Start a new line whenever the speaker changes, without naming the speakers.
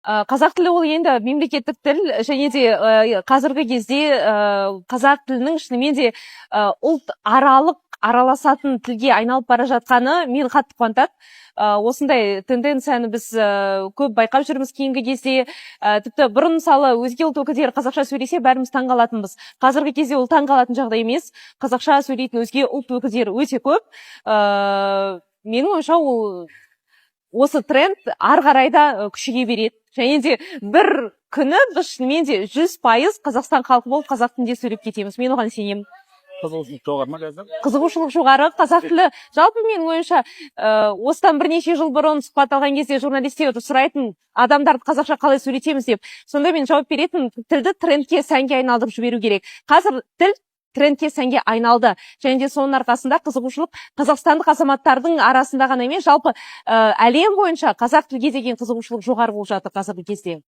Қазақ тілі ол енді мемлекеттік тіл, және де қазіргі кезде қазақ тілінің шынымен де ұлт аралық араласатын тілге айналып бара жатқаны мені қатты қуантады. Осындай тенденцияны біз көп байқап жүрміз кейінгі кезде. Тіпті бұрын мысалы өзге ұлт өкілдері қазақша сөйлесе бәріміз таңғалатынбыз. Қазіргі кезде ол таңғалатын жағдай емес. Қазақша сөйлейтін өзге ұлт өкілдері өте көп. Менің ойымша осы тренд ары қарай да күшейе береді. Және де бір күні біз шынымен де 100% Қазақстан халқы болып қазақ тілінде сөйлеп кетеміз. Мен оған сенемін.
Қызығушылық жоғары ма қазір?
Қызығушылық жоғары. Қазақ тілі жалпы менің ойымша осыдан бірнеше жыл бұрын сұхбат алған кезде журналистер сұрайтын адамдарды қазақша қалай сөйлетеміз деп. Сонда мен жауап беретін, тілді трендке, сәнге айналдырып жіберу керек. Қазір тіл трендке, сәнге айналды. Және де соның арқасында қызығушылық қазақстандық азаматтардың арасында ғана емес, жалпы әлем бойынша қазақ тілге деген қызығушылық жоғары болып жатыр қазіргі кезде.